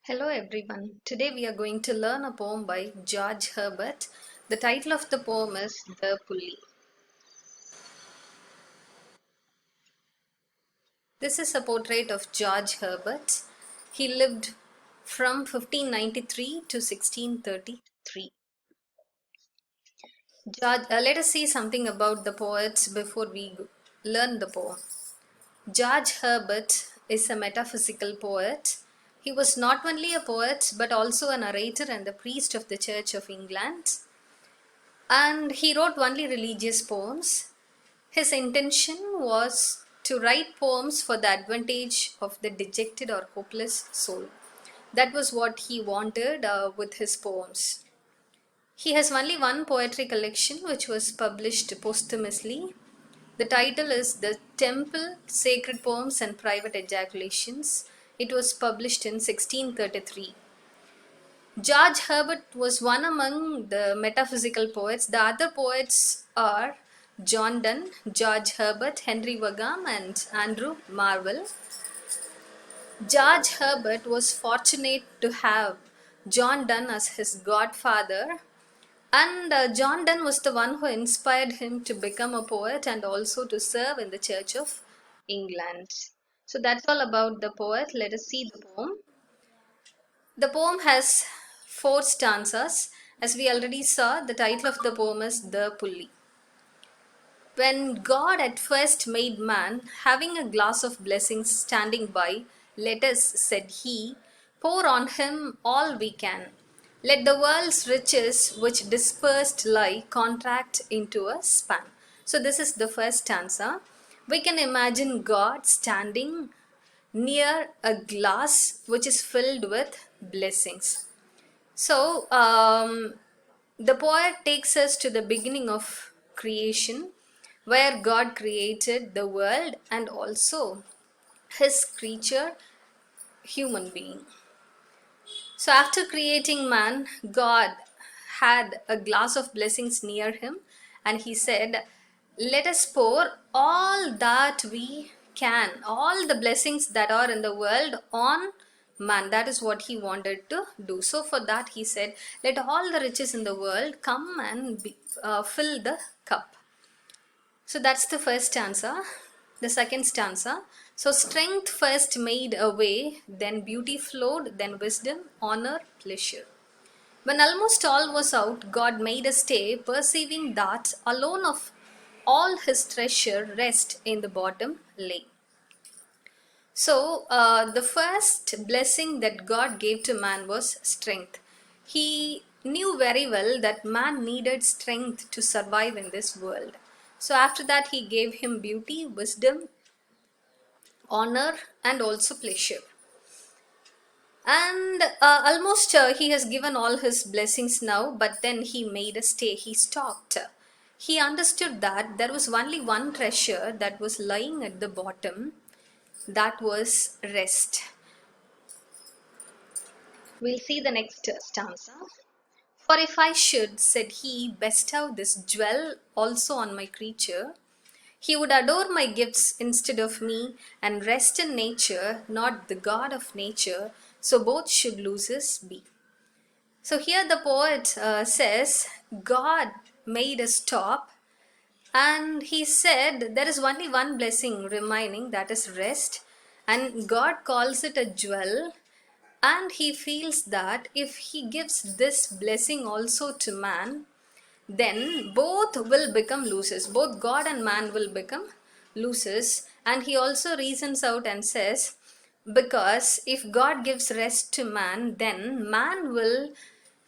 Hello everyone. Today we are going to learn a poem by George Herbert. The title of the poem is The Pulley. This is a portrait of George Herbert. He lived from 1593 to 1633. Let us see something about the poets before we learn the poem. George Herbert is a metaphysical poet. He was not only a poet but also a narrator and a priest of the Church of England. And he wrote only religious poems. His intention was to write poems for the advantage of the dejected or hopeless soul. That was what he wanted with his poems. He has only one poetry collection which was published posthumously. The title is The Temple, Sacred Poems and Private Ejaculations. It was published in 1633. George Herbert was one among the metaphysical poets. The other poets are John Donne, George Herbert, Henry Wagam, and Andrew Marvell. George Herbert was fortunate to have John Donne as his godfather, and John Donne was the one who inspired him to become a poet and also to serve in the Church of England. So that's all about the poet. Let us see the poem. The poem has four stanzas. As we already saw, the title of the poem is The Pulley. When God at first made man, having a glass of blessings standing by, let us, said he, pour on him all we can. Let the world's riches which dispersed lie contract into a span. So this is the first stanza. We can imagine God standing near a glass which is filled with blessings. So, the poet takes us to the beginning of creation, where God created the world and also his creature, human being. So, after creating man, God had a glass of blessings near him, and he said, let us pour all that we can, all the blessings that are in the world on man. That is what he wanted to do. So for that he said, let all the riches in the world come and fill the cup. So that's the first stanza. The second stanza. So strength first made a way, then beauty flowed, then wisdom, honor, pleasure. When almost all was out, God made a stay, perceiving that alone of all his treasure rest in the bottom lay. So, the first blessing that God gave to man was strength. He knew very well that man needed strength to survive in this world. So, after that, he gave him beauty, wisdom, honor, and also pleasure. And almost he has given all his blessings now, but then he made a stay. He stopped. He understood that there was only one treasure that was lying at the bottom, that was rest. We'll see the next stanza. For if I should, said he, bestow this jewel also on my creature, he would adore my gifts instead of me and rest in nature, not the God of nature, so both should losers be. So here the poet says, God made a stop and he said there is only one blessing remaining, that is rest, and God calls it a jewel. And he feels that if he gives this blessing also to man, then both will become losers. Both God and man will become losers. And he also reasons out and says, because if God gives rest to man, then man will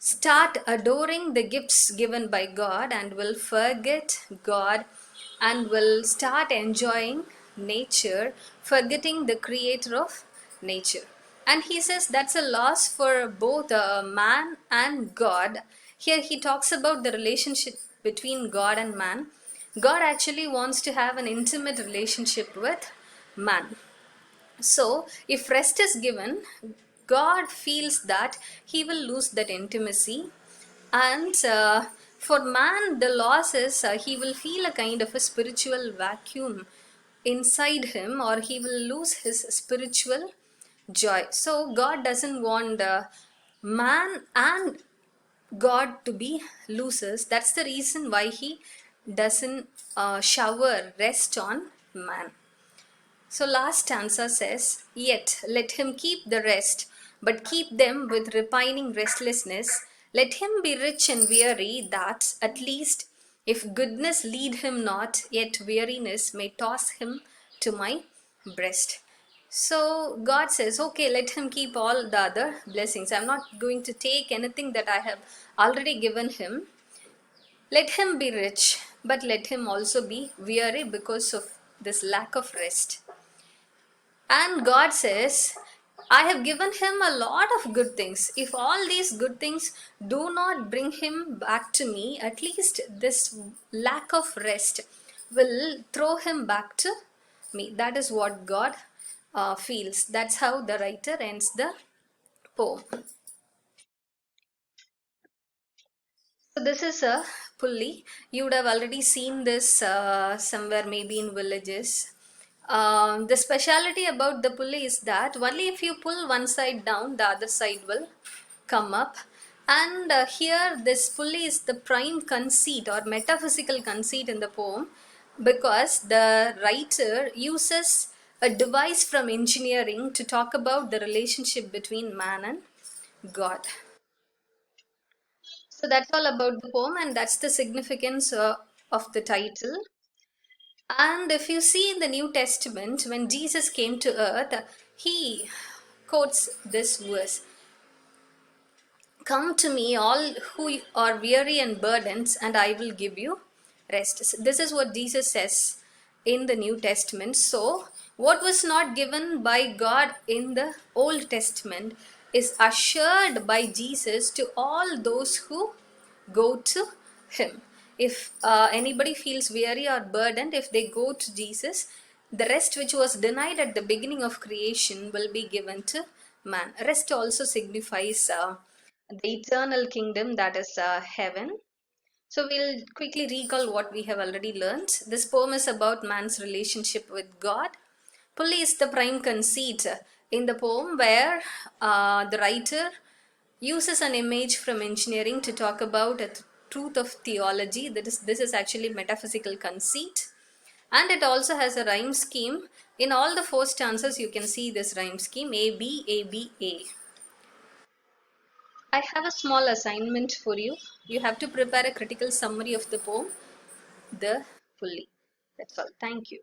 start adoring the gifts given by God and will forget God and will start enjoying nature, forgetting the creator of nature. And he says that's a loss for both man and God. Here he talks about the relationship between God and man. God actually wants to have an intimate relationship with man. So, if rest is given, God feels that he will lose that intimacy, and for man, the loss is he will feel a kind of a spiritual vacuum inside him, or he will lose his spiritual joy. So God doesn't want man and God to be losers. That's the reason why He doesn't shower rest on man. So last stanza says, "Yet let him keep the rest, but keep them with repining restlessness. Let him be rich and weary, that at least, if goodness lead him not, yet weariness may toss him to my breast." So God says, okay, let him keep all the other blessings. I'm not going to take anything that I have already given him. Let him be rich, but let him also be weary because of this lack of rest. And God says, I have given him a lot of good things. If all these good things do not bring him back to me, at least this lack of rest will throw him back to me. That is what God feels. That's how the writer ends the poem. So this is a pulley. You would have already seen this somewhere, maybe in villages. The speciality about the pulley is that only if you pull one side down, the other side will come up. And here, this pulley is the prime conceit or metaphysical conceit in the poem, because the writer uses a device from engineering to talk about the relationship between man and God. So that's all about the poem, and that's the significance of the title. And if you see in the New Testament, when Jesus came to earth, he quotes this verse: "Come to me, all who are weary and burdened, and I will give you rest." So this is what Jesus says in the New Testament. So, what was not given by God in the Old Testament is assured by Jesus to all those who go to Him. If anybody feels weary or burdened, if they go to Jesus, the rest which was denied at the beginning of creation will be given to man. Rest also signifies the eternal kingdom, that is heaven. So we'll quickly recall what we have already learned. This poem is about man's relationship with God. Pulley is the prime conceit in the poem, where the writer uses an image from engineering to talk about a truth of theology. That is, this is actually metaphysical conceit. And it also has a rhyme scheme. In all the four stanzas, you can see this rhyme scheme: A, B, A, B, A. I have a small assignment for you. You have to prepare a critical summary of the poem, The Pulley. That's all. Thank you.